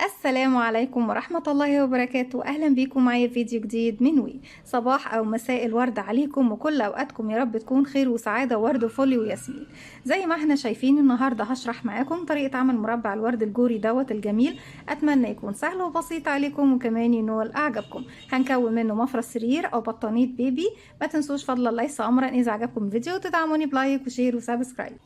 السلام عليكم ورحمة الله وبركاته. أهلا بيكم معايا في فيديو جديد من وي. صباح أو مساء الورد عليكم، وكل أوقاتكم يا رب تكون خير وسعادة وورد وفل وياسمين. زي ما احنا شايفين النهاردة هشرح معاكم طريقة عمل مربع الورد الجوري دوت الجميل. أتمنى يكون سهل وبسيط عليكم وكمان ينول أعجبكم. هنكون منه مفرش سرير أو بطانية بيبي. ما تنسوش فضلا ليس أمرا إذا عجبكم الفيديو تدعموني بلايك وشير وسبسكرايب.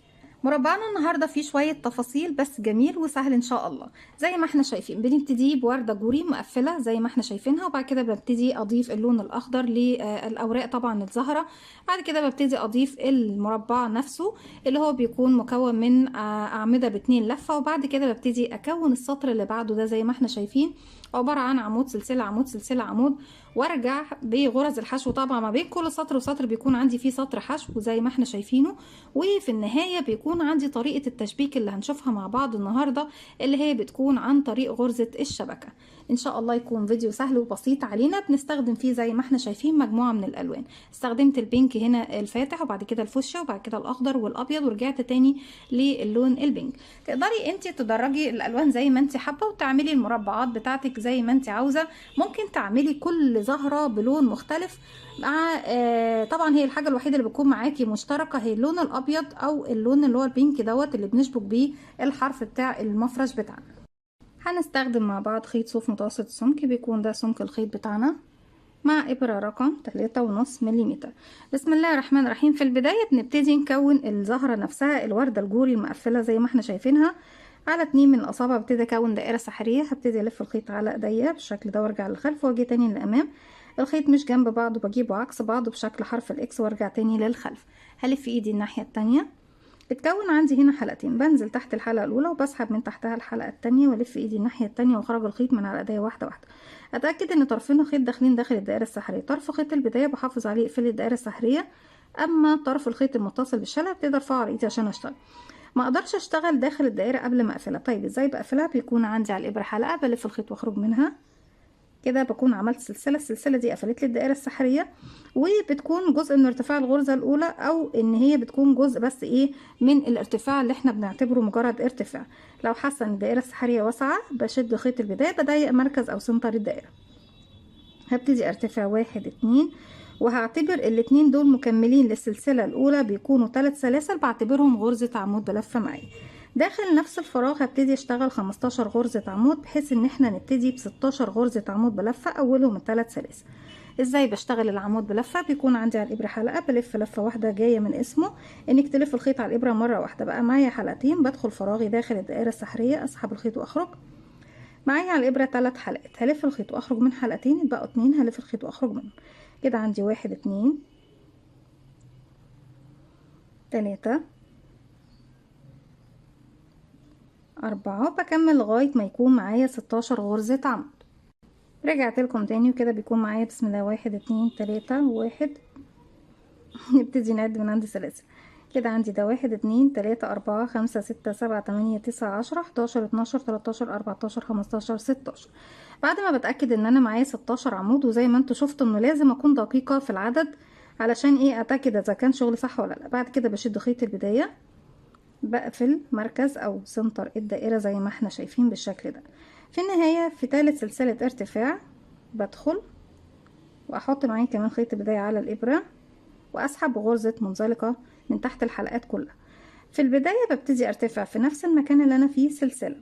مربعنا النهارده فيه شويه تفاصيل بس جميل وسهل ان شاء الله. زي ما احنا شايفين بنبتدي بورده جوري مقفله زي ما احنا شايفينها، وبعد كده ببتدي اضيف اللون الاخضر للاوراق طبعا الزهره. بعد كده ببتدي اضيف المربع نفسه اللي هو بيكون مكون من اعمده باتنين لفه، وبعد كده ببتدي اكون السطر اللي بعده ده زي ما احنا شايفين عباره عن عمود سلسله عمود سلسله عمود، وارجع بغرز الحشو. طبعا ما بين كل سطر وسطر بيكون عندي فيه سطر حشو زي ما احنا شايفينه، وفي النهاية بيكون عندي طريقة التشبيك اللي هنشوفها مع بعض النهاردة، اللي هي بتكون عن طريق غرزة الشبكة. ان شاء الله يكون فيديو سهل وبسيط علينا. بنستخدم فيه زي ما احنا شايفين مجموعة من الالوان. استخدمت البينك هنا الفاتح، وبعد كده الفوشيا، وبعد كده الاخضر والابيض، ورجعت تاني للون البينك. تقدري انت تدرجي الالوان زي ما انت حابة وتعملي المربعات بتاعتك زي ما انت عاوزة. ممكن تعملي كل زهرة بلون مختلف مع طبعا هي الحاجه الوحيده اللي بتكون معاكي مشتركه هي اللون الابيض او اللون اللي هو البينك دوت اللي بنشبك بيه الحرف بتاع المفرش بتاعنا. هنستخدم مع بعض خيط صوف متوسط السمك، بيكون ده سمك الخيط بتاعنا، مع إبرة رقم 3.5 ملم. بسم الله الرحمن الرحيم. في البداية بنبتدي نكون الزهرة نفسها، الوردة الجوري المقفلة زي ما احنا شايفينها. على 2 من الأصابع ببتدي أكون دائرة سحرية. هبتدي ألف الخيط على إيديا بالشكل ده وأرجع للخلف وأجي تاني للأمام. الخيط مش جنب بعضه، بجيبه عكس بعضه بشكل حرف الإكس وأرجع تاني للخلف. هلف إيدي الناحية التانية. اتكون عندي هنا حلقتين، بنزل تحت الحلقة الأولى وبسحب من تحتها الحلقة التانية والف ايدي الناحية التانية واخرج الخيط من على ايديا واحدة واحدة. اتأكد ان طرفين الخيط داخلين داخل الدائرة السحرية. طرف خيط البداية بحافظ عليه اقفل الدائرة السحرية، اما طرف الخيط المتصل بالشلة ببتدي ارفعه على ايدي عشان اشتغل. ما اقدرش اشتغل داخل الدائرة قبل ما اقفلها. طيب ازاي بقفلها؟ بيكون عندي على الابرة حلقة، بلف الخيط واخرج منها كده، بكون عملت سلسلة. السلسلة دي قفلت لي الدائرة السحرية، وبتكون جزء من ارتفاع الغرزة الأولى، أو إن هي بتكون جزء بس إيه من الارتفاع اللي إحنا بنعتبره مجرد ارتفاع. لو حاسة إن الدائرة السحرية واسعة بشد خيط البداية، بضيق مركز أو سنتر الدائرة. هبتدي ارتفع 1 2، وهعتبر الاتنين دول مكملين للسلسلة الأولى، بيكونوا 3 سلاسل بعتبرهم غرزة عمود بلفة معايا. داخل نفس الفراغ هبتدي اشتغل 15 غرزة عمود، بحيث ان احنا نبتدي ب 16 غرزة عمود بلفة اولهم من 3 سلاسل. ازاي بشتغل العمود بلفة؟ بيكون عندي على الابرة حلقة، بلف لفة واحدة جاية من اسمه انك تلف الخيط على الابرة مرة واحدة. بقى معايا حلقتين، بدخل فراغي داخل الدائرة السحرية، اسحب الخيط واخرج. معايا على الابرة 3 حلقات، هلف الخيط واخرج من حلقتين، يبقى 2 هلف الخيط واخرج منهم. كده عندي 1 2 3 4، بكمل لغاية ما يكون معايا 16 غرزة عمود. رجعت لكم تاني وكده بيكون معايا بسم الله 1 2 3 1. نبتدي نعد من عند سلاسل. كده عندي ده 1 2 3 4 5 6 7 8 9 10 11 12 13 14 15 16. بعد ما بتأكد ان انا معايا 16 عمود، وزي ما انتوا شفتوا انه لازم اكون دقيقة في العدد علشان ايه اتأكد اذا كان شغل صح ولا لا. بعد كده بشد خيط البداية، بقفل مركز او سنتر الدائرة زي ما احنا شايفين بالشكل ده. في النهاية في ثالث سلسلة ارتفاع بدخل واحط معايا كمان خيط البداية على الابرة، واسحب غرزة منزلقة من تحت الحلقات كلها. في البداية ببتدي ارتفع في نفس المكان اللي انا فيه سلسلة،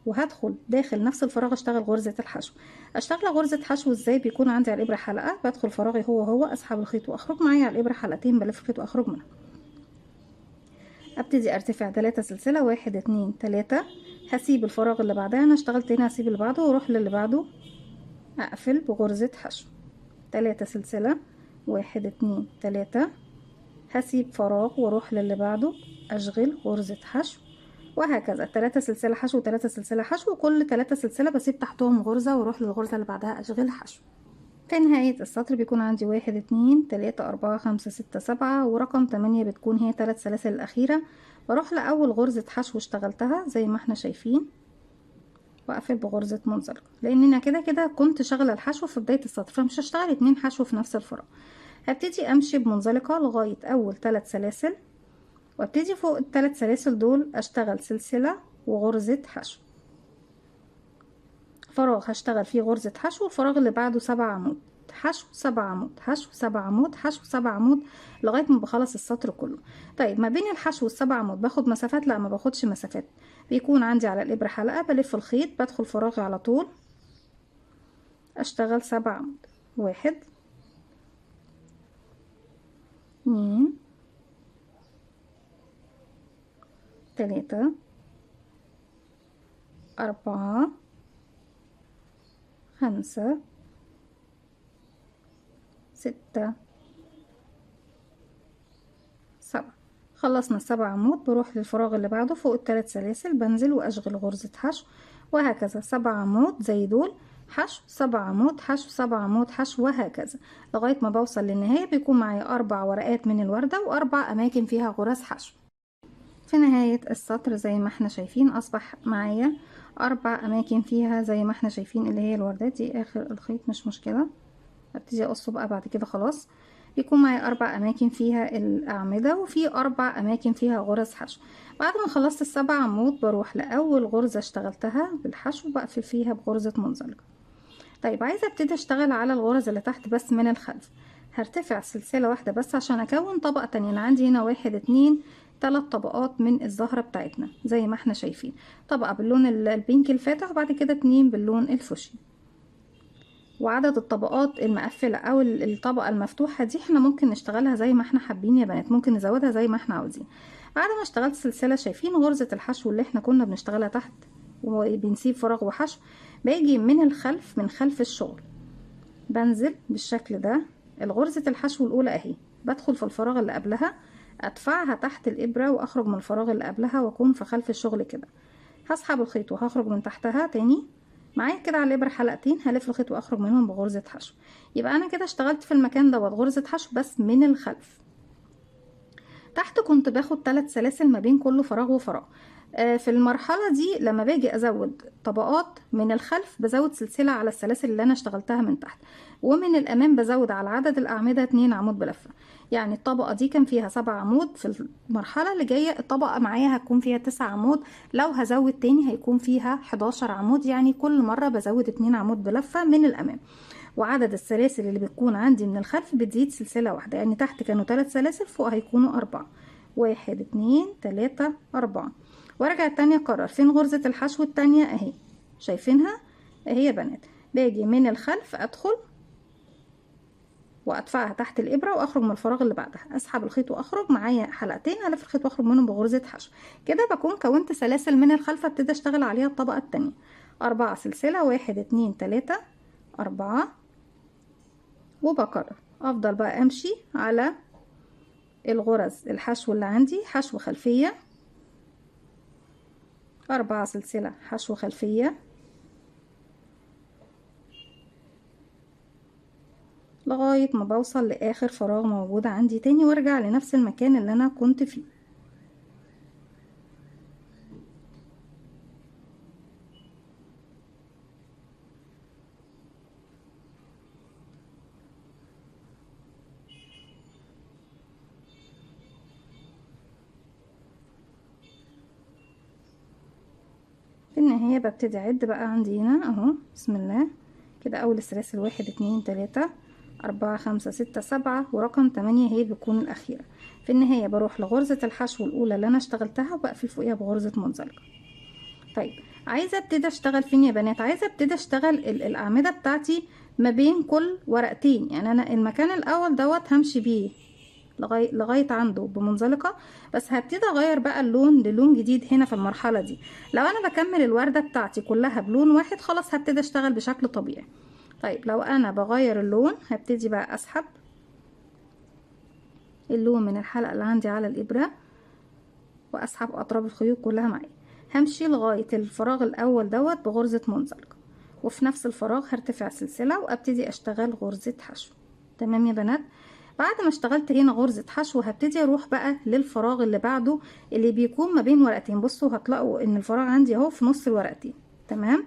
وهدخل داخل نفس الفراغ اشتغل غرزة الحشو. اشتغل غرزة حشو ازاي؟ بيكون عندي على الابرة حلقة، بدخل فراغي هو اسحب الخيط واخرج. معايا على الابرة حلقتين، بلف الخيط واخرج منها. ابتدي ارتفع 3 سلسلة 1 2 3. هسيب الفراغ اللي بعدها، انا اشتغلت هنا هسيب اللي بعده واروح للي بعده، اقفل بغرزة حشو. 3 سلسلة 1 2 3. هسيب فراغ واروح للي بعده، اشغل غرزة حشو، وهكذا 3 سلسلة حشو 3 سلسلة حشو، وكل 3 سلسلة بسيب تحتهم غرزة واروح للغرزة اللي بعدها اشغل حشو. في نهاية السطر بيكون عندي 1 2 3 4 5 6 7، ورقم 8 بتكون هي 3 سلاسل الأخيرة. بروح لأول غرزة حشو اشتغلتها زي ما احنا شايفين، واقفل بغرزة منزلقة، لأن انا كده كده كنت شغلة الحشو في بداية السطر، فمش هشتغل 2 حشو في نفس الفراغ. هبتدي امشي بمنزلقة لغاية أول 3 سلاسل، وابتدي فوق ال3 سلاسل دول اشتغل سلسلة وغرزة حشو. فراغ هشتغل فيه غرزة حشو، والفراغ اللي بعده 7 عمود، حشو 7 عمود، حشو 7 عمود، حشو 7 عمود، لغاية ما بخلص السطر كله. طيب ما بين الحشو والسبع عمود باخد مسافات؟ لا، ما باخدش مسافات. بيكون عندي على الإبرة حلقة، بلف الخيط، بدخل فراغي على طول، اشتغل 7 عمود. 1 2 3 4 5 6 7. خلصنا ال7 عمود، بروح للفراغ اللي بعده فوق ال3 سلاسل، بنزل واشغل غرزة حشو، وهكذا 7 عمود زي دول، حشو 7 عمود، حشو 7 عمود، حشو، وهكذا لغاية ما بوصل للنهاية. بيكون معايا 4 ورقات من الوردة و4 أماكن فيها غرز حشو. في نهاية السطر زي ما احنا شايفين أصبح معايا 4 أماكن فيها زي ما احنا شايفين، اللي هي الوردات دي آخر الخيط، مش مشكلة، ابتدي اقصه بقى بعد كده خلاص. بيكون معايا 4 أماكن فيها الأعمدة، وفي 4 أماكن فيها غرز حشو. بعد ما خلصت ال7 عمود بروح لأول غرزة اشتغلتها بالحشو، بقفل فيها بغرزة منزلقة. طيب عايزة ابتدي اشتغل على الغرز اللي تحت بس من الخلف. هرتفع سلسلة واحدة بس عشان اكون طبقة تانية. انا عندي هنا 1 2 3 طبقات من الزهرة بتاعتنا زي ما احنا شايفين، طبقة باللون البينك الفاتح، وبعد كده 2 باللون الفوشي. وعدد الطبقات المقفلة او الطبقة المفتوحة دي احنا ممكن نشتغلها زي ما احنا حابين يا بنات، ممكن نزودها زي ما احنا عاوزين. بعد ما اشتغلت سلسلة، شايفين غرزة الحشو اللي احنا كنا بنشتغلها تحت وبنسيب فراغ وحشو؟ باجي من الخلف، من خلف الشغل، بنزل بالشكل ده. الغرزة الحشو الأولى أهي، بدخل في الفراغ اللي قبلها، أدفعها تحت الإبرة وأخرج من الفراغ اللي قبلها وأكون في خلف الشغل كده. هسحب الخيط وهخرج من تحتها تاني، معايا كده على الإبرة حلقتين، هلف الخيط وأخرج منهم بغرزة حشو. يبقى أنا كده اشتغلت في المكان دوت غرزة حشو بس من الخلف. تحت كنت باخد 3 سلاسل ما بين كل فراغ وفراغ. في المرحلة دي لما باجي ازود طبقات من الخلف بزود سلسلة على السلاسل اللي انا اشتغلتها من تحت، ومن الامام بزود على عدد الاعمدة 2 عمود بلفة. يعني الطبقة دي كان فيها 7 عمود، في المرحلة اللي جاية الطبقة معايا هتكون فيها 9 عمود، لو هزود تاني هيكون فيها 11 عمود، يعني كل مرة بزود 2 عمود بلفة من الامام. وعدد السلاسل اللي بتكون عندي من الخلف بتزيد سلسلة واحدة، يعني تحت كانوا 3 سلاسل، فوق هيكونوا 4. 1 2 3 4. وارجع التانية اكرر. فين غرزة الحشو التانية؟ اهي، شايفينها اهي يا بنات. باجي من الخلف ادخل وادفعها تحت الابرة واخرج من الفراغ اللي بعدها، اسحب الخيط واخرج، معايا حلقتين الف الخيط واخرج منهم بغرزة حشو. كده بكون كونت سلاسل من الخلف، ابتدي اشتغل عليها الطبقة التانية. 4 سلسلة، 1 2 3 4، وبكرر. افضل بقى امشي على الغرز الحشو اللي عندي. حشو خلفية، 4 سلسلة حشو خلفية، لغاية ما بوصل لآخر فراغ موجود عندي تاني، وارجع لنفس المكان اللي انا كنت فيه. في النهاية ببتدي اعد بقى عندي هنا اهو، بسم الله كده. اول السلاسل 1 2 3 4 5 6 7، ورقم 8 هي بتكون الاخيرة. في النهاية بروح لغرزة الحشو الاولى اللي انا اشتغلتها وبقفل فوقيها بغرزة منزلقة. طيب عايزة ابتدي اشتغل فين يا بنات؟ عايزة ابتدي اشتغل الاعمدة بتاعتي ما بين كل ورقتين. يعني انا المكان الاول دوت همشي بيه لغايه عنده بمنزلقه، بس هبتدي اغير بقى اللون للون جديد هنا في المرحله دي. لو انا بكمل الورده بتاعتي كلها بلون واحد خلاص هبتدي اشتغل بشكل طبيعي. طيب لو انا بغير اللون هبتدي بقى اسحب اللون من الحلقه اللي عندي على الابره، واسحب اطراف الخيوط كلها معايا. همشي لغايه الفراغ الاول دوت بغرزه منزلقه، وفي نفس الفراغ هرتفع سلسله وابتدي اشتغل غرزه حشو. تمام يا بنات؟ بعد ما اشتغلت هنا غرزة حشو هبتدي اروح بقى للفراغ اللي بعده اللي بيكون ما بين ورقتين. بصوا هتلاقوا ان الفراغ عندي اهو في نص الورقتين. تمام.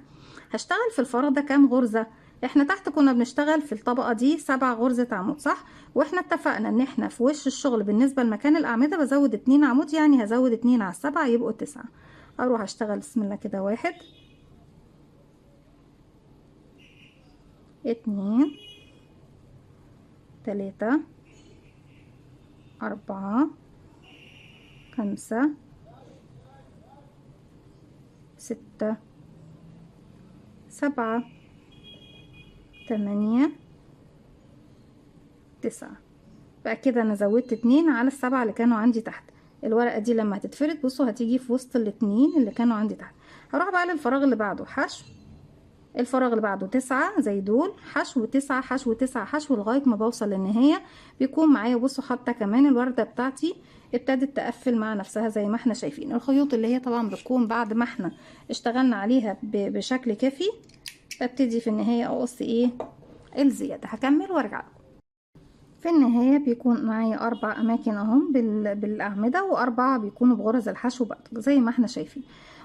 هشتغل في الفراغ ده كام غرزة؟ احنا تحت كنا بنشتغل في الطبقة دي 7 غرزة عمود، صح؟ واحنا اتفقنا ان احنا في وش الشغل بالنسبة لمكان الاعمدة بزود 2 عمود، يعني هزود 2 على 7 يبقوا 9. اروح اشتغل بسم الله كده. 1 2 3 4 5 6 7 8 9. بقى كده انا زودت 2 على ال7 اللي كانوا عندي تحت. الورقة دي لما هتتفرد بصوا هتيجي في وسط الاتنين اللي كانوا عندي تحت. هروح بقى للفراغ اللي بعده حشو، الفراغ اللي بعده 9 زي دول، حشو 9 حشو 9 حشو لغاية ما بوصل للنهاية. بيكون معايا بصوا حتى كمان الوردة بتاعتي ابتدت تقفل مع نفسها زي ما احنا شايفين. الخيوط اللي هي طبعا بتكون بعد ما احنا اشتغلنا عليها بشكل كافي، ببتدي في النهاية اقص ايه الزيادة. هكمل وارجع لكم. في النهاية بيكون معايا 4 اماكن اهم بالاعمدة، و4 بيكونوا بغرز الحشو بقى زي ما احنا شايفين.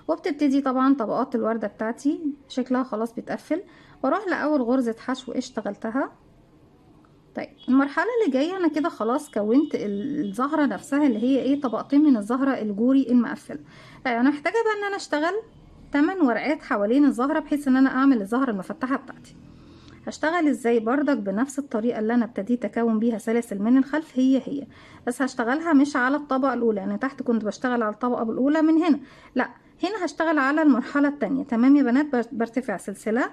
وبتبتدي طبعا طبقات الوردة بتاعتي شكلها خلاص بيتقفل، بروح لاول غرزة حشو اشتغلتها. طيب المرحلة اللي جاية انا كده خلاص كونت الزهرة نفسها اللي هي ايه طبقتين من الزهرة الجوري المقفل. طيب انا محتاجة بقى ان انا اشتغل 8 ورقات حوالين الزهرة بحيث ان انا اعمل الزهرة المفتحة بتاعتي. هشتغل ازاي؟ بردك بنفس الطريقة اللي انا ابتديت اكون بيها سلاسل من الخلف، هي بس هشتغلها مش على الطبقة الاولى. يعني تحت كنت بشتغل على الطبقة الاولى من هنا، لا هنا هشتغل على المرحلة التانية. تمام يا بنات؟ برتفع سلسلة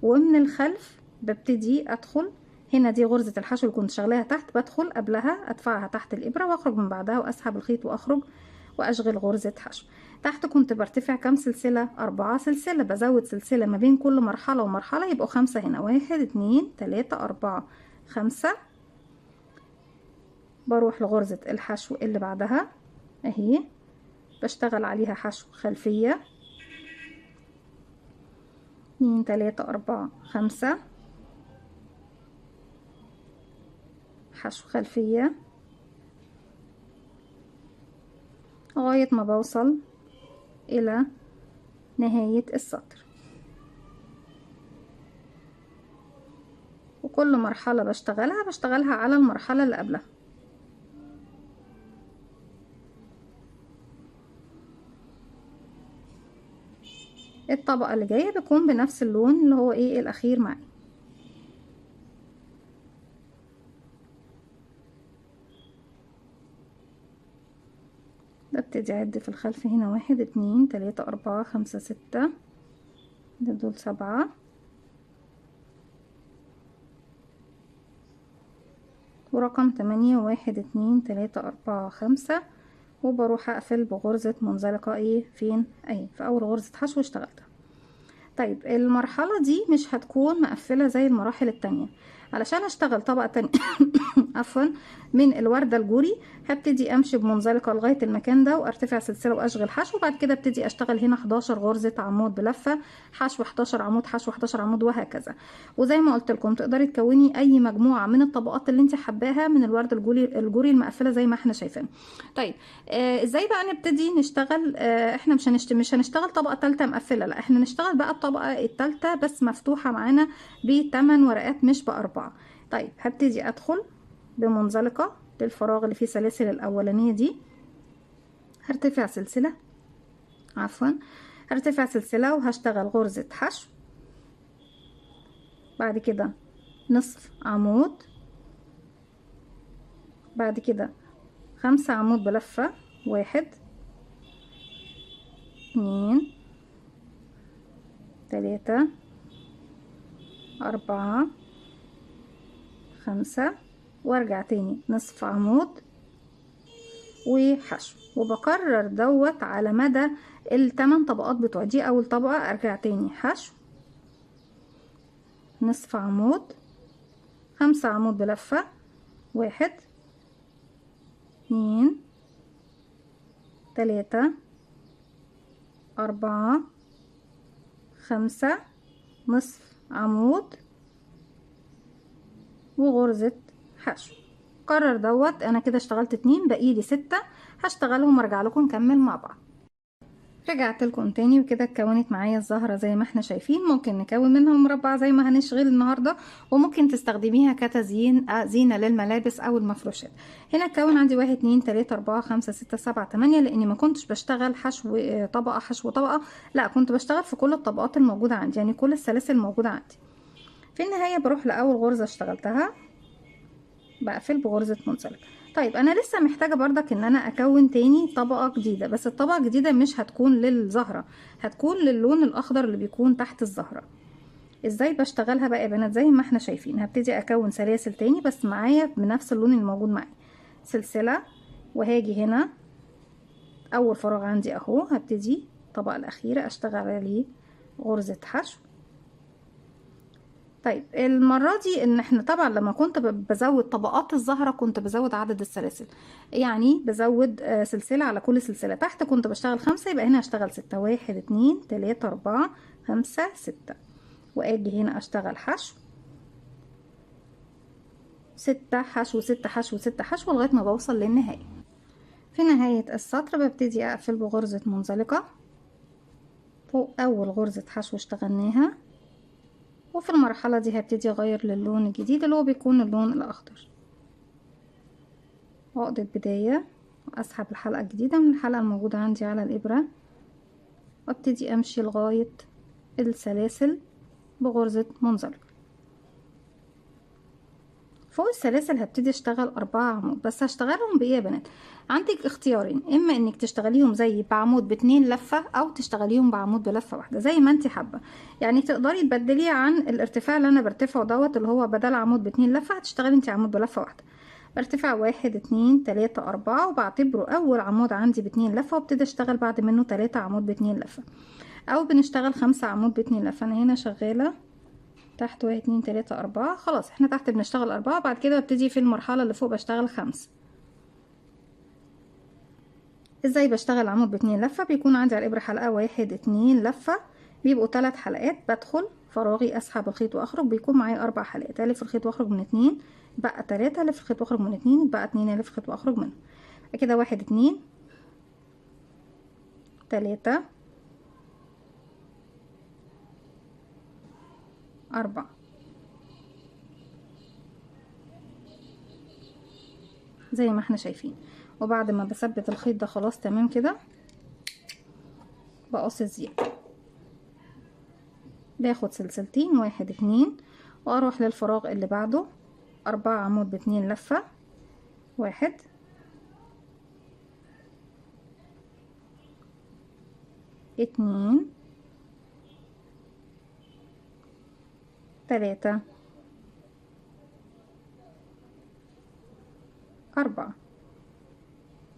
ومن الخلف ببتدي ادخل هنا. دي غرزة الحشو اللي كنت شغلاها تحت، بدخل قبلها ادفعها تحت الابرة واخرج من بعدها واسحب الخيط واخرج واشغل غرزة حشو. تحت كنت برتفع كام سلسلة؟ 4 سلسلة. بزود سلسلة ما بين كل مرحلة ومرحلة يبقوا 5 هنا. 1 2 3 4 5. بروح لغرزة الحشو اللي بعدها اهي، بشتغل عليها حشو خلفية 2 3 4 5 حشو خلفية لغاية ما بوصل الى نهاية السطر. وكل مرحلة بشتغلها على المرحلة اللي قبلها. الطبقة اللي جاية بتكون بنفس اللون اللي هو ايه الاخير معايا. ببتدي اعد في الخلف هنا 1 2 3 4 5 6، دول 7، ورقم 8 1 2 3 4 5. وبروح اقفل بغرزة منزلقة ايه فين اهي في اول غرزة حشو اشتغلتها. طيب المرحلة دي مش هتكون مقفلة زي المراحل التانية. علشان اشتغل طبقة تانية عفوا من الوردة الجوري، هبتدي امشي بمنزلقة لغاية المكان ده وارتفع سلسلة واشغل حشو. وبعد كده ابتدي اشتغل هنا 11 غرزة عمود بلفة، حشو 11 عمود، حشو 11 عمود، وهكذا. وزي ما قلت لكم تقدري تكوني اي مجموعة من الطبقات اللي انت حباها من الوردة الجوري المقفلة زي ما احنا شايفين. طيب ازاي بقى نبتدي نشتغل؟ احنا مش هنشتغل طبقة تالتة مقفلة، لا احنا نشتغل بقى الطبقة التالتة بس مفتوحة معانا ب8 ورقات مش ب4. طيب هبتدي ادخل بمنزلقة للفراغ اللي فيه سلاسل الاولانية دي، هرتفع سلسلة هرتفع سلسلة وهشتغل غرزة حشو، بعد كده نصف عمود، بعد كده 5 عمود بلفة، 1 2 3 4 5، وارجع تاني نصف عمود وحشو. وبكرر دوت على مدى ال8 طبقات بتوع دي. اول طبقة ارجع تاني حشو، نصف عمود، 5 عمود بلفة، 1 2 3 4 5، نصف عمود وغرزة حشو. كرر دوت. انا كده اشتغلت 2، بقيلي 6 هشتغلهم وارجع لكم نكمل مع بعض. رجعت لكم تاني وكده اتكونت معايا الزهرة زي ما احنا شايفين. ممكن نكون منها مربع زي ما هنشغل النهاردة، وممكن تستخدميها كتزيين زينة للملابس او المفروشات. هنا اتكون عندي 1 2 3 4 5 6 7 8، لاني ما كنتش بشتغل حشو طبقة حشو طبقة، لا كنت بشتغل في كل الطبقات الموجودة عندي، يعني كل السلاسل الموجودة عندي. في النهاية بروح لأول غرزة اشتغلتها بقفل بغرزة منزلقة. طيب انا لسه محتاجة برضك ان انا اكون تاني طبقة جديدة، بس الطبقة الجديدة مش هتكون للزهرة، هتكون للون الاخضر اللي بيكون تحت الزهرة. ازاي بشتغلها بقى يا بنات؟ زي ما احنا شايفين هبتدي اكون سلاسل تاني بس معايا بنفس اللون اللي موجود معايا، سلسلة، وهاجي هنا اول فراغ عندي اهو هبتدي الطبقة الاخيرة اشتغل عليه غرزة حشو. طيب المرة دي ان احنا طبعا لما كنت بزود طبقات الزهرة كنت بزود عدد السلاسل، يعني بزود سلسلة على كل سلسلة. تحت كنت بشتغل 5، يبقى هنا هشتغل 6، 1 2 3 4 5 6، واجي هنا اشتغل حشو 6 حشو 6 حشو 6 حشو لغاية ما بوصل للنهاية. في نهاية السطر ببتدي اقفل بغرزة منزلقة فوق اول غرزة حشو اشتغلناها، وفي المرحلة دي هبتدي اغير للون الجديد اللي هو بيكون اللون الاخضر. عقدة بداية واسحب الحلقة الجديدة من الحلقة الموجودة عندي على الابرة، وابتدي امشي لغاية السلاسل بغرزة منزلقة. فوق السلاسل هبتدي اشتغل 4 عمود، بس هشتغلهم بايه يا بنات؟ عندك اختيارين، اما انك تشتغليهم زي بعمود ب2 لفة، او تشتغليهم بعمود بلفة واحدة زي ما انت حابة. يعني تقدري تبدليه عن الارتفاع اللي انا برتفعه دوت، اللي هو بدل عمود ب2 لفة هتشتغلي انت عمود بلفة واحدة. برتفع 1 2 3 4 وبعتبره اول عمود عندي ب2 لفة، وابتدي اشتغل بعد منه 3 عمود ب2 لفة، او بنشتغل 5 عمود ب2 لفة. انا هنا شغالة تحت 1 2 3 4، خلاص احنا تحت بنشتغل 4، بعد كده ببتدي في المرحلة اللي فوق بشتغل 5. ازاي بشتغل عمود ب2 لفة؟ بيكون عندي على الابرة حلقة 1 2 لفة، بيبقوا 3 حلقات، بدخل فراغي اسحب الخيط واخرج، بيكون معايا 4 حلقات، الف الخيط واخرج من 2 بقى 3، الف الخيط واخرج من 2 بقى 2، الف الخيط واخرج منه كده 1 2 3 4. زي ما احنا شايفين. وبعد ما بثبت الخيط ده خلاص تمام كده، بقص الزيادة، باخد سلسلتين 1 2 واروح للفراغ اللي بعده 4 عمود ب2 لفة، 1 2 3 4،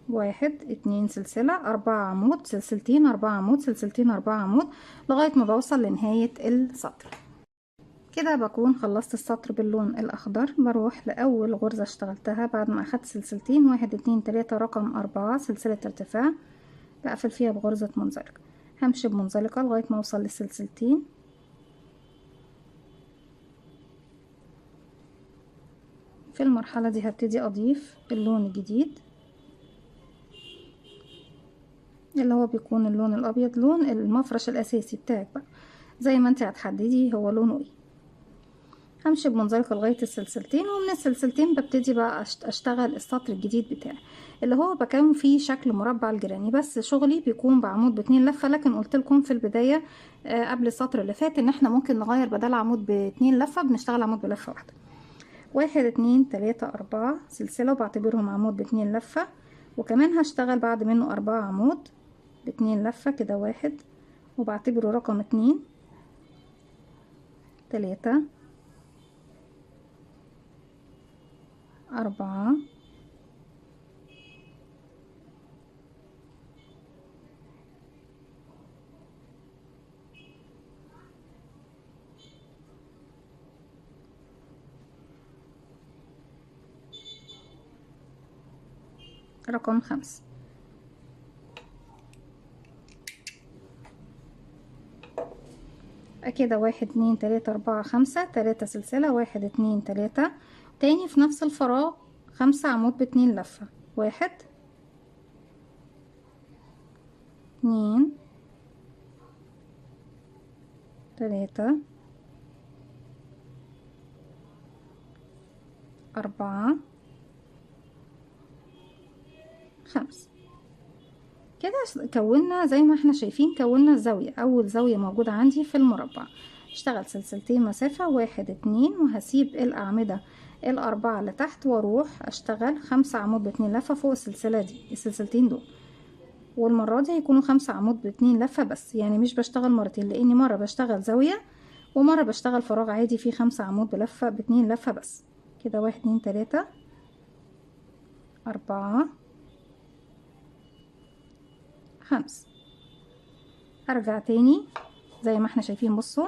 1 2 سلسلة 4 عمود سلسلتين 4 عمود سلسلتين 4 عمود لغاية ما بوصل لنهاية السطر. كده بكون خلصت السطر باللون الاخضر. بروح لاول غرزة اشتغلتها بعد ما اخدت سلسلتين 1 2 3 رقم 4 سلسلة ارتفاع، بقفل فيها بغرزة منزلقة، همشي بمنزلقة لغاية ما اوصل للسلسلتين. في المرحلة دي هبتدي اضيف اللون الجديد اللي هو بيكون اللون الابيض، لون المفرش الاساسي بتاعك بقى زي ما انت هتحددي هو لونه ايه. همشي بمنزلقة لغاية السلسلتين، ومن السلسلتين ببتدي بقى اشتغل السطر الجديد بتاعي اللي هو بكون فيه شكل مربع الجيراني، بس شغلي بيكون بعمود ب2 لفة. لكن قلت لكم في البداية قبل السطر اللي فات ان احنا ممكن نغير بدل عمود ب2 لفة بنشتغل عمود بلفة واحدة. 1 2 3 4 سلسلة وبعتبرهم عمود ب2 لفة، وكمان هشتغل بعد منه 4 عمود ب2 لفة كده 1 وبعتبره رقم 2 3 4 رقم 5. كده 1 2 3 4 5 3 سلسلة 1 2 3 تاني في نفس الفراغ 5 عمود ب2 لفة 1 2 3 4 5. كده كونا زي ما احنا شايفين كونا الزاوية، اول زاوية موجودة عندي في المربع. اشتغل سلسلتين مسافة، 1 2، وهسيب الأعمدة الأربعة اللي تحت واروح اشتغل 5 عمود ب2 لفة فوق السلسلة دي، السلسلتين دول. والمرة دي هيكونوا 5 عمود ب2 لفة بس، يعني مش بشتغل مرتين، لاني مرة بشتغل زاوية ومرة بشتغل فراغ عادي فيه 5 عمود بلفة ب2 لفة بس. كده 1 2 3 4 5. ارجع تاني زي ما احنا شايفين، بصوا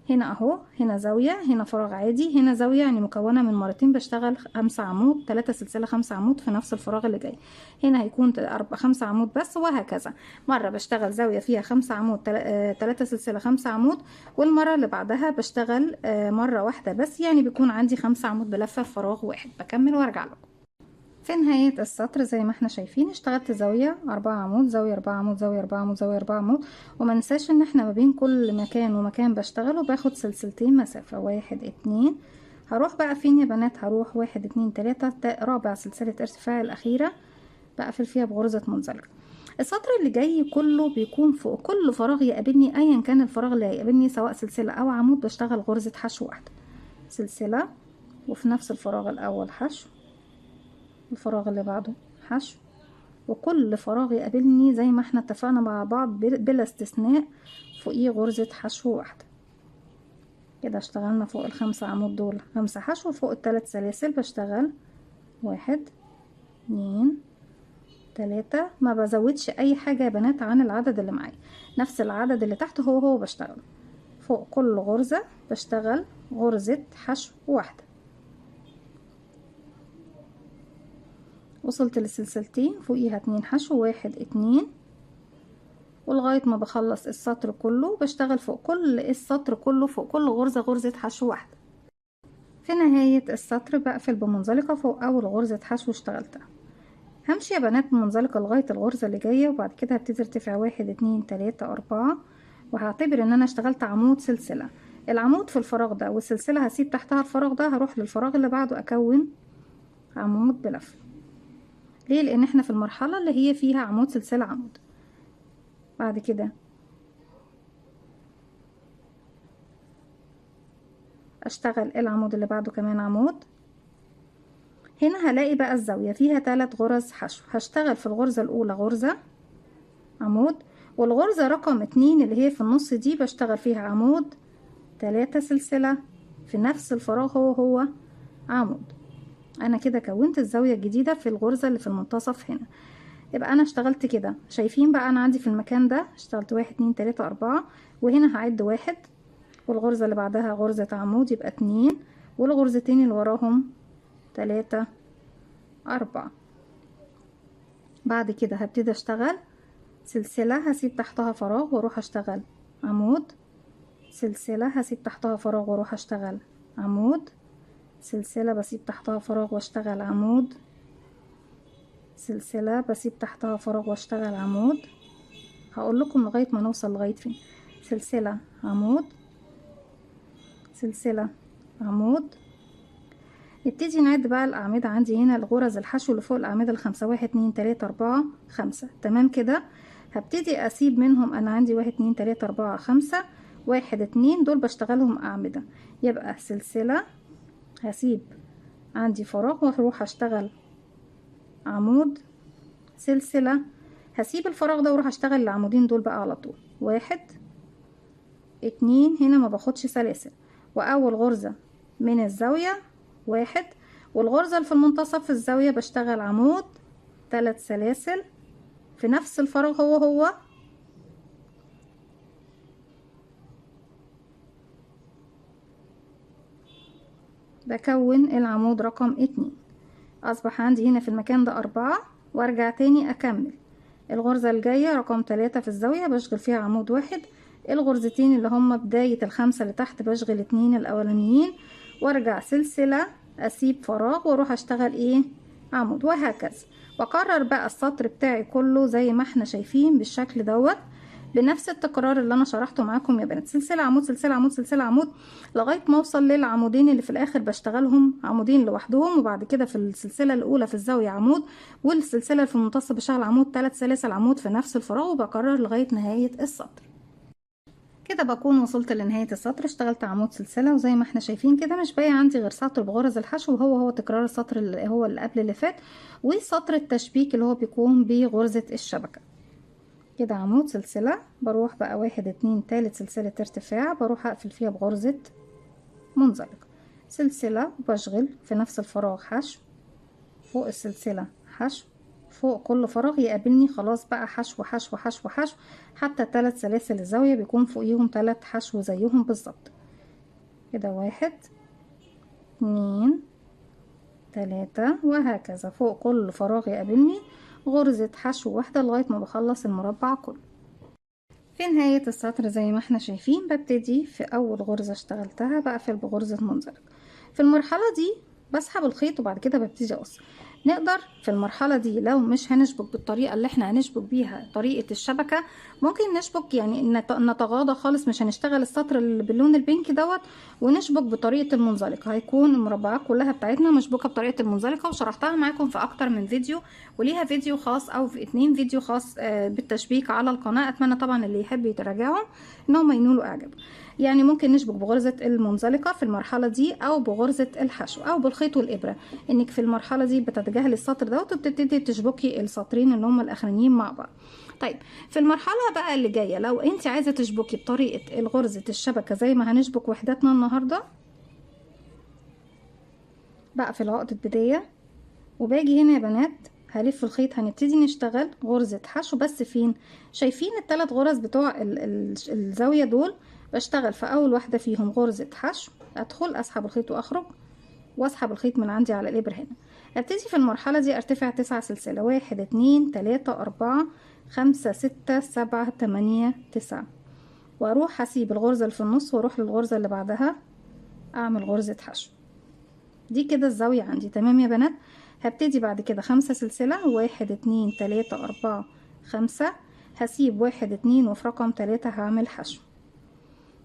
هنا اهو، هنا زاوية، هنا فراغ عادي، هنا زاوية، يعني مكونة من مرتين بشتغل 5 عمود، 3 سلسلة 5 عمود في نفس الفراغ اللي جاي. هنا هيكون 5 عمود بس، وهكذا. مرة بشتغل زاوية فيها 5 عمود، 3 سلسلة 5 عمود، والمرة اللي بعدها بشتغل مرة واحدة بس، يعني بيكون عندي 5 عمود بلفة في فراغ واحد. بكمل وارجع لكم. في نهاية السطر زي ما احنا شايفين اشتغلت زاوية 4 عمود، زاوية 4 عمود، زاوية 4 عمود، زاوية 4 عمود. وما ننساش ان احنا ما بين كل مكان ومكان بشتغله باخد سلسلتين مسافة، 1 2. هروح بقى فين يا بنات؟ هروح 1 2 3 رابع سلسلة ارتفاع الأخيرة، بقفل فيها بغرزة منزلقة. السطر اللي جاي كله بيكون فوق كل فراغ يقابلني، ايا كان الفراغ اللي هيقابلني سواء سلسلة او عمود، بشتغل غرزة حشو واحدة، سلسلة، وفي نفس الفراغ الاول حشو، الفراغ اللي بعده حشو، وكل فراغ يقابلني زي ما احنا اتفقنا مع بعض بلا استثناء فوقيه غرزة حشو واحدة. كده اشتغلنا فوق ال5 عمود دول 5 حشو، فوق ال3 سلاسل بشتغل 1 2 3. ما بزودش اي حاجة يا بنات عن العدد اللي معايا، نفس العدد اللي تحت هو بشتغل. فوق كل غرزة بشتغل غرزة حشو واحدة. وصلت للسلسلتين، فوقيها 2 حشو، 1 2، ولغاية ما بخلص السطر كله بشتغل فوق كل السطر كله، فوق كل غرزة غرزة حشو واحدة. في نهاية السطر بقفل بمنزلقة فوق اول غرزة حشو اشتغلتها. همشي يا بنات منزلقة لغاية الغرزة اللي جاية، وبعد كده هبتدي ارتفع 1 2 3 4، وهعتبر ان انا اشتغلت عمود سلسلة. العمود في الفراغ ده والسلسلة هسيب تحتها الفراغ ده، هروح للفراغ اللي بعده اكون عمود بلف. ليه؟ لان احنا في المرحلة اللي هي فيها عمود سلسلة عمود. بعد كده اشتغل العمود اللي بعده كمان عمود. هنا هلاقي بقى الزاوية فيها 3 غرز حشو، هشتغل في الغرزة الاولى غرزة عمود، والغرزة رقم 2 اللي هي في النص دي بشتغل فيها عمود، 3 سلسلة في نفس الفراغ هو عمود. انا كده كونت الزاوية الجديدة في الغرزة اللي في المنتصف هنا. يبقى انا اشتغلت كده، شايفين بقى انا عندي في المكان ده اشتغلت 1 2 3 4، وهنا هعد 1، والغرزة اللي بعدها غرزة عمود يبقى 2، والغرزتين اللي وراهم 3 4. بعد كده هبتدي اشتغل سلسلة، هسيب تحتها فراغ واروح اشتغل عمود، سلسلة هسيب تحتها فراغ واروح اشتغل عمود، سلسلة بسيب تحتها فراغ واشتغل عمود، سلسلة بسيب تحتها فراغ واشتغل عمود. هقول لكم لغاية ما نوصل لغاية فين. سلسلة عمود، سلسلة عمود. نبتدي نعد بقى الأعمدة. عندي هنا الغرز الحشو اللي فوق الأعمدة ال5، 1 2 3 4 5، تمام كده. هبتدي أسيب منهم، أنا عندي 1 2 3 4 5، 1 2 دول بشتغلهم أعمدة، يبقى سلسلة، هسيب عندي فراغ واروح اشتغل عمود، سلسلة، هسيب الفراغ ده واروح اشتغل العمودين دول بقى على طول، 1 2. هنا ما باخدش سلاسل، واول غرزة من الزاوية 1، والغرزة اللي في المنتصف في الزاوية بشتغل عمود، 3 سلاسل في نفس الفراغ هو بكون العمود رقم 2. اصبح عندي هنا في المكان ده 4، وارجع تاني اكمل الغرزة الجاية رقم 3 في الزاوية بشغل فيها عمود 1، الغرزتين اللي هما بداية ال5 اللي تحت بشغل 2 الاولانيين، وارجع سلسلة، اسيب فراغ واروح اشتغل ايه عمود، وهكذا. واكرر بقى السطر بتاعي كله زي ما احنا شايفين بالشكل دوت، بنفس التكرار اللي انا شرحته معاكم يا بنات، سلسله عمود سلسله عمود سلسله عمود، لغايه ما اوصل للعمودين اللي في الاخر بشتغلهم عمودين لوحدهم، وبعد كده في السلسله الاولى في الزاويه عمود، والسلسله اللي في المنتصف بشتغل عمود، 3 سلاسل عمود في نفس الفراغ، وبكرر لغايه نهايه السطر. كده بكون وصلت لنهاية السطر. اشتغلت عمود سلسلة، وزي ما احنا شايفين كده مش باقي عندي غير سطر بغرز الحشو، وهو تكرار السطر اللي هو اللي قبل اللي فات، وسطر التشبيك اللي هو بيكون بغرزة الشبكة. كده عمود سلسلة، بروح بقى 1 2 تالت سلسلة ارتفاع، بروح اقفل فيها بغرزة منزلقة، سلسلة، وبشغل في نفس الفراغ حشو، فوق السلسلة حشو، فوق كل فراغ يقابلني خلاص بقى حشو حشو حشو حشو، حتى 3 سلاسل الزاوية بيكون فوقيهم 3 حشو زيهم بالظبط. كده 1 2 3 وهكذا، فوق كل فراغ يقابلني غرزة حشو واحدة لغاية ما بخلص المربع كله. في نهاية السطر زي ما احنا شايفين ببتدي في أول غرزة اشتغلتها بقفل بغرزة منزلق. في المرحلة دي بسحب الخيط وبعد كده ببتدي أقص. نقدر في المرحلة دي لو مش هنشبك بالطريقة اللي احنا هنشبك بيها طريقة الشبكة، ممكن نشبك يعني نتغاضى خالص، مش هنشتغل السطر اللي باللون البينك دوت، ونشبك بطريقة المنزلقة. هيكون المربعات كلها بتاعتنا مشبوكة بطريقة المنزلقة، وشرحتها معاكم في أكتر من فيديو، وليها فيديو خاص أو في 2 فيديو خاص بالتشبيك على القناة. أتمنى طبعا اللي يحب يتراجعهم إنهم ينولوا إعجاب. يعني ممكن نشبك بغرزة المنزلقة في المرحلة دي، أو بغرزة الحشو، أو بالخيط والإبرة. إنك في المرحلة دي بتتجاهلي السطر دوت وبتبتدي تشبكي السطرين اللي هم الأخرانيين مع بعض. طيب في المرحلة بقى اللي جاية، لو انت عايزة تشبكي بطريقة غرزة الشبكة زي ما هنشبك وحداتنا النهاردة، بقفل عقدة بداية وباجي هنا يا بنات هلف الخيط، هنبتدي نشتغل غرزة حشو. بس فين؟ شايفين ال3 غرز بتوع الزاوية دول؟ بشتغل في أول واحدة فيهم غرزة حشو، أدخل أسحب الخيط وأخرج، وأسحب الخيط من عندي على الإبر هنا. أبتدي في المرحلة دي أرتفع 9 سلسلة، 1 2 3 4 5 6 7 8 9، وأروح أسيب الغرزة اللي في النص وأروح للغرزة اللي بعدها أعمل غرزة حشو. دي كده الزاوية عندي تمام يا بنات. هبتدي بعد كده 5 سلسلة، 1 2 3 4 5، هسيب 1 2 وفي رقم 3 هعمل حشو،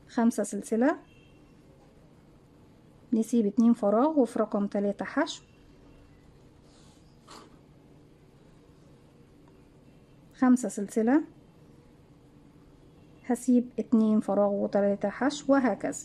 5 سلسلة، نسيب 2 فراغ وفي رقم 3 حشو، 5 سلسلة، هسيب 2 فراغ و3 حشو، وهكذا.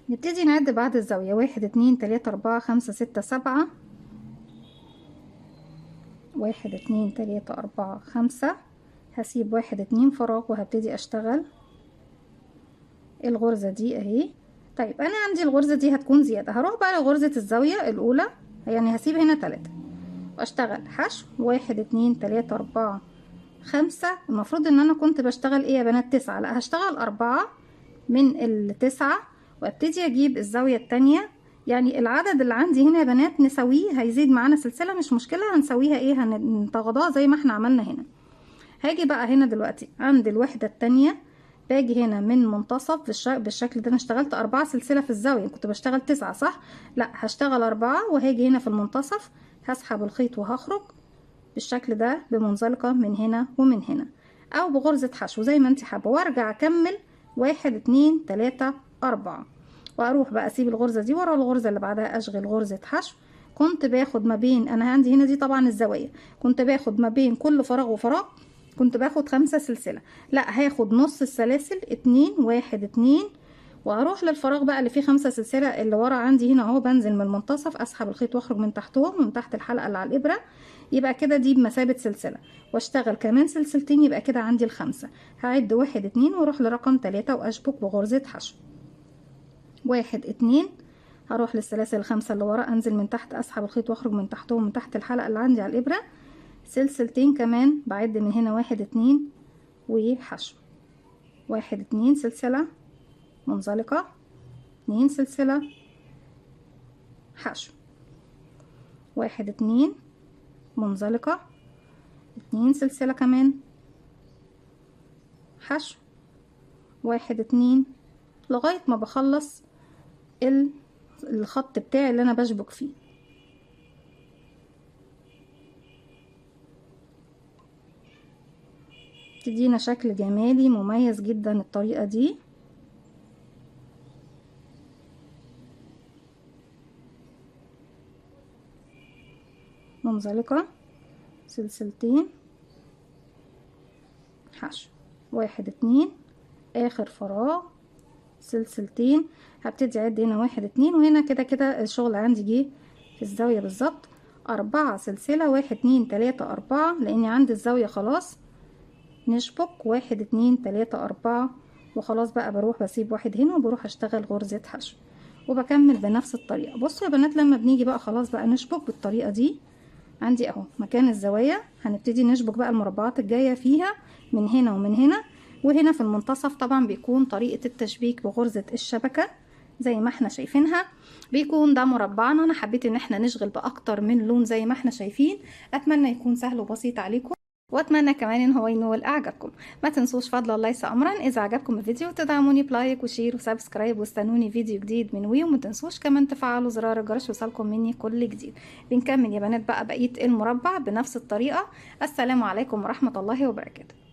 نبتدي نعد بعد الزاوية، 1 2 3 4 5 6 7، 1 2 3 4 5، هسيب 1 2 فراغ وهبتدي اشتغل الغرزة دي اهي. طيب انا عندي الغرزة دي هتكون زيادة، هروح بقى لغرزة الزاوية الاولى، يعني هسيب هنا 3 واشتغل حشو، 1 2 3 4 5. المفروض ان انا كنت بشتغل ايه يا بنات؟ 9، لا هشتغل 4 من ال9، وابتدي اجيب الزاوية التانية. يعني العدد اللي عندي هنا يا بنات نسويه، هيزيد معانا سلسلة مش مشكلة، هنسويها ايه، هنتغاضاها زي ما احنا عملنا هنا. هاجي بقى هنا دلوقتي عند الوحدة التانية، باجي هنا من منتصف بالشكل ده. انا اشتغلت 4 سلسلة في الزاوية، كنت بشتغل 9 صح؟ لا هشتغل 4، وهاجي هنا في المنتصف هسحب الخيط وهخرج بالشكل ده بمنزلقة من هنا ومن هنا، او بغرزة حشو زي ما انت حابة، وارجع اكمل 1 2 3 4، واروح بقى اسيب الغرزة دي ورا الغرزة اللي بعدها اشغل غرزة حشو. كنت باخد ما بين، انا عندي هنا دي طبعا الزوايا، كنت باخد ما بين كل فراغ وفراغ كنت باخد 5 سلسلة، لا هاخد نص السلاسل 2 1 2، واروح للفراغ بقى اللي فيه 5 سلسلة اللي ورا عندي هنا اهو، بنزل من المنتصف اسحب الخيط واخرج من تحتهم من تحت الحلقة اللي على الابرة، يبقى كده دي بمثابة سلسلة، واشتغل كمان سلسلتين، يبقى كده عندي ال5. هعد 1 2 واروح لرقم 3 واشبك بغرزة حشو، 1 2، هروح للسلاسل ال5 اللي ورا، انزل من تحت اسحب الخيط واخرج من تحتهم من تحت الحلقة اللي عندي على الابرة، سلسلتين كمان، بعد من هنا 1 2 وحشو، 1 2 سلسلة منزلقة، 2 سلسلة حشو، 1 2 منزلقة، 2 سلسلة كمان حشو، 1 2، لغاية ما بخلص الخط بتاعي اللي انا بشبك فيه. تدينا شكل جمالي مميز جدا الطريقة دي. منزلقة، سلسلتين حشو، 1 2، اخر فراغ، سلسلتين. هبتدي اعد هنا 1 2، وهنا كده كده الشغل عندي جه في الزاوية بالظبط 4 سلسلة، 1 2 3 4، لاني عندي الزاوية خلاص. نشبك 1 2 3 4، وخلاص بقى بروح بسيب واحد هنا وبروح اشتغل غرزة حشو، وبكمل بنفس الطريقة. بصوا يا بنات، لما بنيجي بقى خلاص بقى نشبك بالطريقة دي، عندي اهو مكان الزوايا، هنبتدي نشبك بقى المربعات الجاية فيها من هنا ومن هنا، وهنا في المنتصف طبعا بيكون طريقة التشبيك بغرزة الشبكة زي ما احنا شايفينها. بيكون ده مربعنا. انا حبيت ان احنا نشغل باكتر من لون زي ما احنا شايفين. اتمنى يكون سهل وبسيط عليكم، واتمنى كمان ان هو ينول اعجابكم. ما تنسوش فضل الله ليس امرا، اذا عجبكم الفيديو تدعموني بلايك وشير وسبسكرايب، واستنوني فيديو جديد من وما تنسوش كمان تفعلوا زرار الجرس يوصلكم مني كل جديد. بنكمل يا بنات بقى بقية المربع بنفس الطريقة. السلام عليكم ورحمة الله وبركاته.